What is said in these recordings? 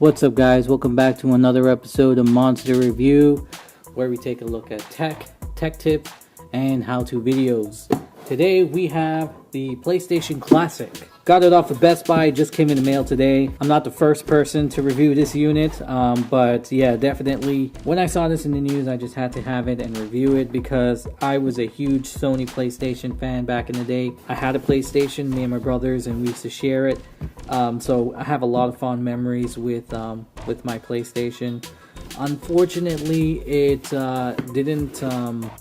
What's up, guys? Welcome back to another episode of Monster Review, where we take a look at tech tips, and how-to videos. Today we have the PlayStation Classic. Got it off of Best Buy, it just came in the mail today. I'm not the first person to review this unit, but yeah, definitely when I saw this in the news, I just had to have it and review it because I was a huge Sony PlayStation fan back in the day. I had a PlayStation, me and my brothers, and we used to share it. So I have a lot of fond memories with my PlayStation. Unfortunately, it didn't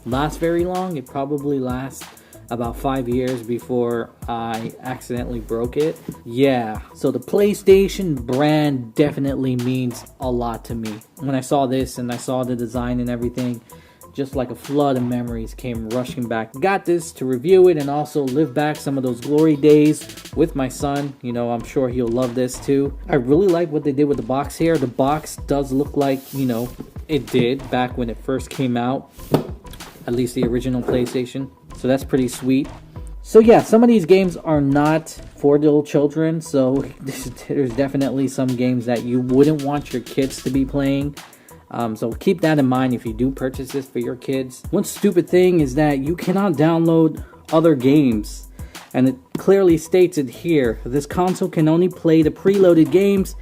last very long. It probably lasts about 5 years before I accidentally broke it. Yeah, so the PlayStation brand definitely means a lot to me. When I saw this and I saw the design and everything, just like a flood of memories came rushing back. Got this to review it and also live back some of those glory days with my son. You know, I'm sure he'll love this too. I really like what they did with the box here. The box does look like, you know, it did back when it first came out. At least the original PlayStation. So that's pretty sweet. So yeah, some of these games are not for little children. So there's definitely some games that you wouldn't want your kids to be playing. So keep that in mind if you do purchase this for your kids. One stupid thing is that you cannot download other games. And it clearly states it here. This console can only play the preloaded games.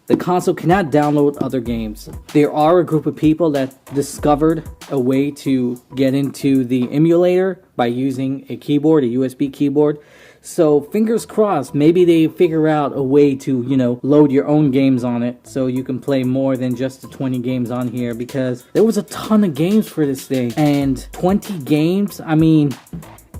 The console cannot download other games. There are a group of people that discovered a way to get into the emulator by using a keyboard, a USB keyboard. So fingers crossed, maybe they figure out a way to, you know, load your own games on it so you can play more than just the 20 games on here, because there was a ton of games for this thing. And 20 games, I mean,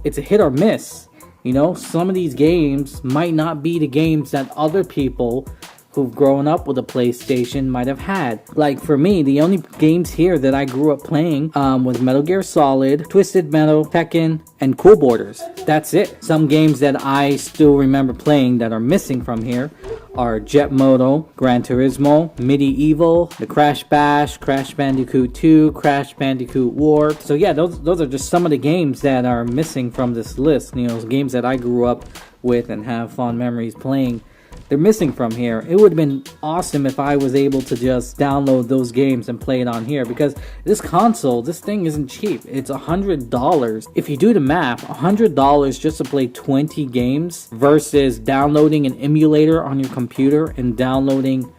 it's a hit or miss. You know, some of these games might not be the games that other people who've grown up with a PlayStation might have had. Like for me, the only games here that I grew up playing was Metal Gear Solid, Twisted Metal, Tekken, and Cool Borders. That's it. Some games that I still remember playing that are missing from here are Jet Moto, Gran Turismo, Medieval, the Crash Bash, Crash Bandicoot 2, Crash Bandicoot Warped. So yeah, those are just some of the games that are missing from this list. You know, games that I grew up with and have fond memories playing. They're missing from here. It would have been awesome if I was able to just download those games and play it on here, because this console, this thing isn't cheap. It's $100. If you do the math, $100 just to play 20 games versus downloading an emulator on your computer and downloading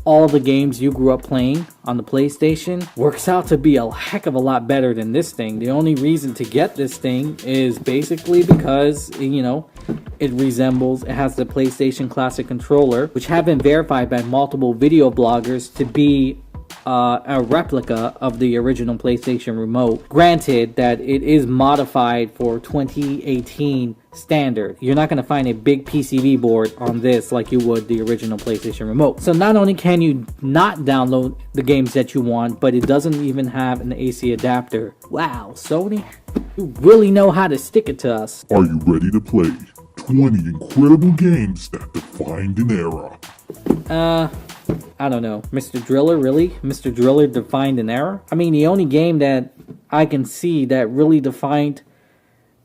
all the games you grew up playing on the PlayStation works out to be a heck of a lot better than this thing. The only reason to get this thing is basically because, you know, it has the PlayStation Classic controller, which have been verified by multiple video bloggers to be a replica of the original PlayStation remote. Granted that it is modified for 2018 standard. You're not going to find a big PCB board on this like you would the original PlayStation remote. So not only can you not download the games that you want, but it doesn't even have an AC adapter. Wow, Sony, you really know how to stick it to us. Are you ready to play 20 incredible games that defined an era? I don't know. Mr. Driller, really? Mr. Driller defined an era? I mean, the only game that I can see that really defined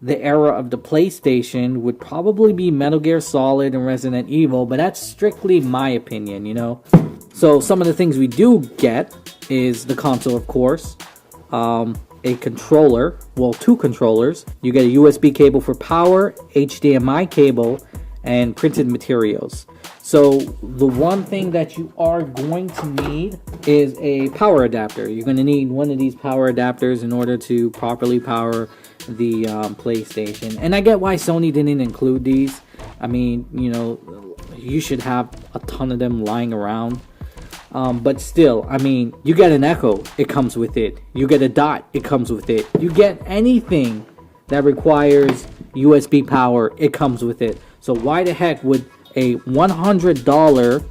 the era of the PlayStation would probably be Metal Gear Solid and Resident Evil, but that's strictly my opinion, you know? So some of the things we do get is the console, of course, a controller, well, 2 controllers. You get a USB cable for power, HDMI cable, and printed materials. So the one thing that you are going to need is a power adapter. You're going to need one of these power adapters in order to properly power the PlayStation. And I get why Sony didn't include these. I mean, you know, you should have a ton of them lying around. But still, I mean, you get an Echo, it comes with it. You get a Dot, it comes with it. You get anything that requires USB power, it comes with it. So why the heck would a $100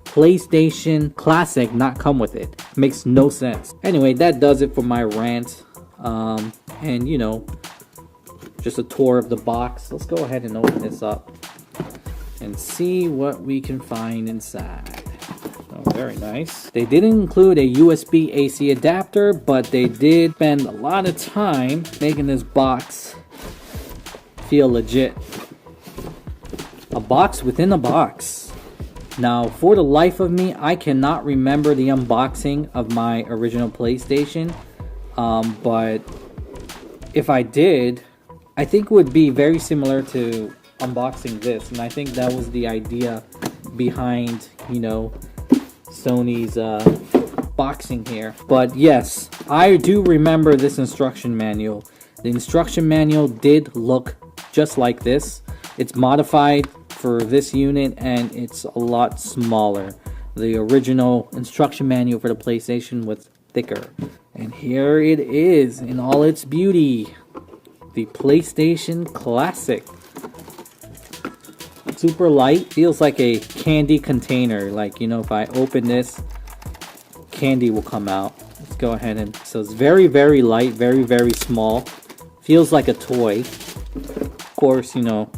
PlayStation Classic not come with it? Makes no sense. Anyway, that does it for my rant. And you know, just a tour of the box. Let's go ahead and open this up and see what we can find inside. Oh, very nice. They didn't include a USB AC adapter, but they did spend a lot of time making this box feel legit. A box within a box. Now, for the life of me, I cannot remember the unboxing of my original PlayStation, but if I did, I think it would be very similar to unboxing this, and I think that was the idea behind, you know, Sony's boxing here. But yes, I do remember this instruction manual. The instruction manual did look just like this. It's modified for this unit and it's a lot smaller. The original instruction manual for the PlayStation was thicker. And here it is in all its beauty. The PlayStation Classic. Super light. Feels like a candy container. Like, you know, if I open this, candy will come out. Let's go ahead and... So it's very, very light. Very, very small. Feels like a toy. Of course, you know,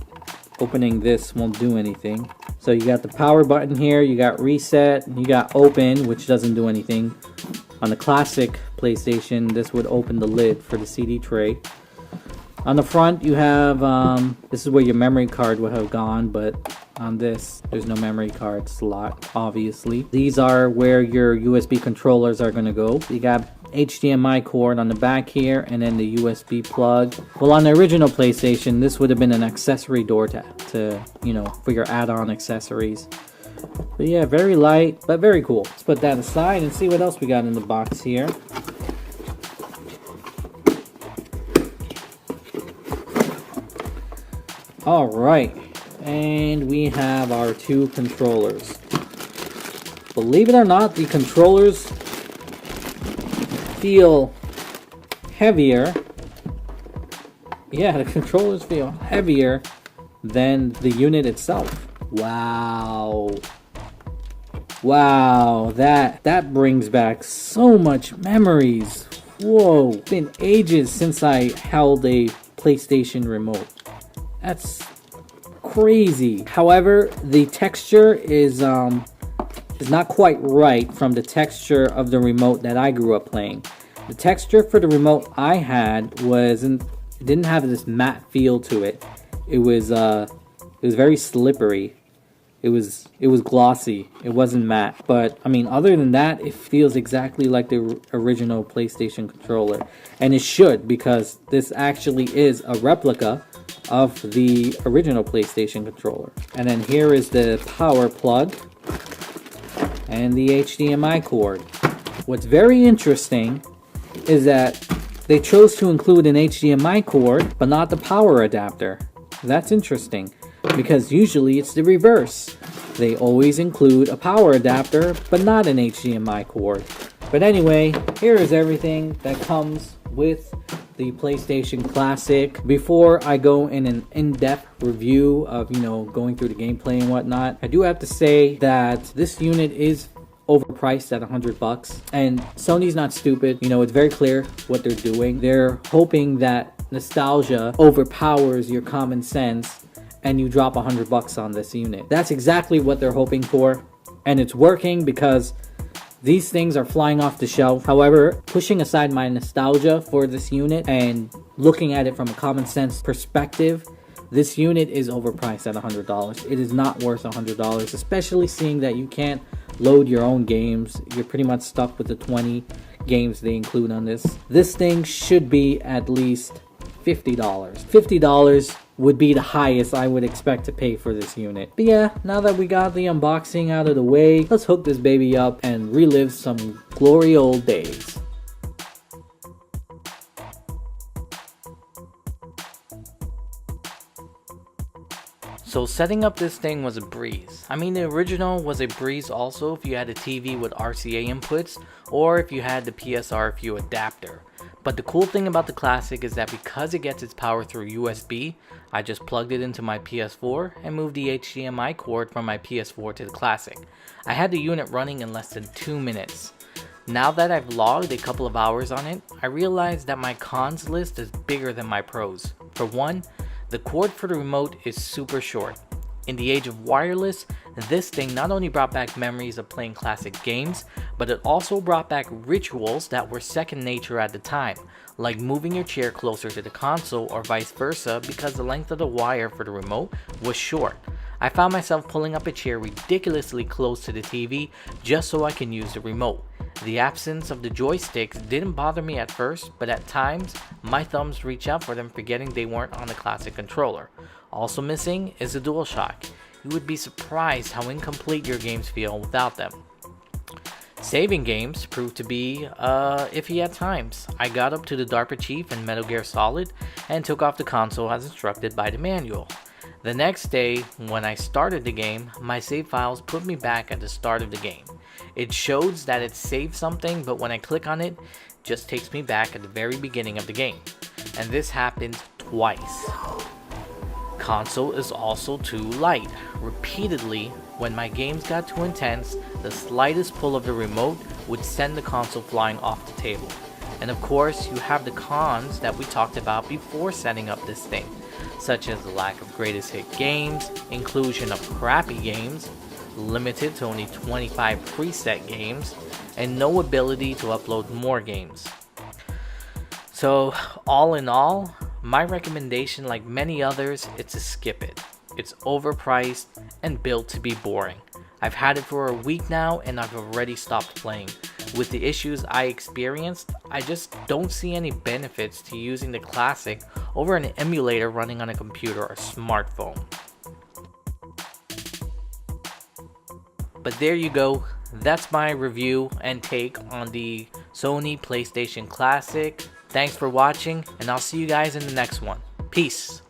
opening this won't do anything. So you got the power button here, you got reset, you got open, which doesn't do anything. On the classic PlayStation, this would open the lid for the CD tray. On the front, you have, this is where your memory card would have gone, but on this, there's no memory card slot, obviously. These are where your USB controllers are going to go. You got HDMI cord on the back here, and then the USB plug. Well, on the original PlayStation, this would have been an accessory door to you know, for your add-on accessories. But yeah, very light, but very cool. Let's put that aside and see what else we got in the box here. Alright, and we have our two controllers. Believe it or not, the controllers feel heavier. Yeah, the controllers feel heavier than the unit itself. Wow. Wow, that brings back so much memories. Whoa, it's been ages since I held a PlayStation remote. That's crazy. However, the texture is not quite right from the texture of the remote that I grew up playing. The texture for the remote I had didn't have this matte feel to it. It was very slippery. It was glossy. It wasn't matte. But I mean, other than that, it feels exactly like the original PlayStation controller, and it should, because this actually is a replica of the original PlayStation controller. And then here is the power plug and the HDMI cord. What's very interesting is that they chose to include an HDMI cord but not the power adapter. That's interesting, because usually it's the reverse. They always include a power adapter but not an HDMI cord. But anyway, here is everything that comes with the PlayStation Classic. Before I go in an in-depth review of, you know, going through the gameplay and whatnot, I do have to say that this unit is overpriced at $100, and Sony's not stupid. You know, it's very clear what they're doing. They're hoping that nostalgia overpowers your common sense and you drop $100 on this unit. That's exactly what they're hoping for, and it's working because these things are flying off the shelf. However, pushing aside my nostalgia for this unit and looking at it from a common sense perspective, this unit is overpriced at $100. It is not worth $100, especially seeing that you can't load your own games. You're pretty much stuck with the 20 games they include on this. This thing should be at least $50. $50 would be the highest I would expect to pay for this unit. But yeah, now that we got the unboxing out of the way, let's hook this baby up and relive some glory old days. So setting up this thing was a breeze. I mean, the original was a breeze also if you had a TV with RCA inputs, or if you had the PSR-FU adapter. But the cool thing about the Classic is that because it gets its power through USB, I just plugged it into my PS4 and moved the HDMI cord from my PS4 to the Classic. I had the unit running in less than 2 minutes. Now that I've logged a couple of hours on it, I realized that my cons list is bigger than my pros. For one, the cord for the remote is super short. In the age of wireless, this thing not only brought back memories of playing classic games, but it also brought back rituals that were second nature at the time, like moving your chair closer to the console or vice versa because the length of the wire for the remote was short. I found myself pulling up a chair ridiculously close to the TV just so I can use the remote. The absence of the joysticks didn't bother me at first, but at times, my thumbs reach out for them forgetting they weren't on the classic controller. Also missing is the DualShock. You would be surprised how incomplete your games feel without them. Saving games proved to be iffy at times. I got up to the DARPA chief in Metal Gear Solid and took off the console as instructed by the manual. The next day, when I started the game, my save files put me back at the start of the game. It shows that it saved something, but when I click on it, it just takes me back at the very beginning of the game. And this happened twice. Console is also too light. Repeatedly, when my games got too intense, the slightest pull of the remote would send the console flying off the table. And of course, you have the cons that we talked about before setting up this thing, such as the lack of greatest hit games, inclusion of crappy games, limited to only 25 preset games, and no ability to upload more games. So, all in all, my recommendation, like many others, it's to skip it. It's overpriced and built to be boring. I've had it for a week now and I've already stopped playing. With the issues I experienced, I just don't see any benefits to using the classic over an emulator running on a computer or smartphone. But there you go, that's my review and take on the Sony PlayStation Classic. Thanks for watching, and I'll see you guys in the next one. Peace!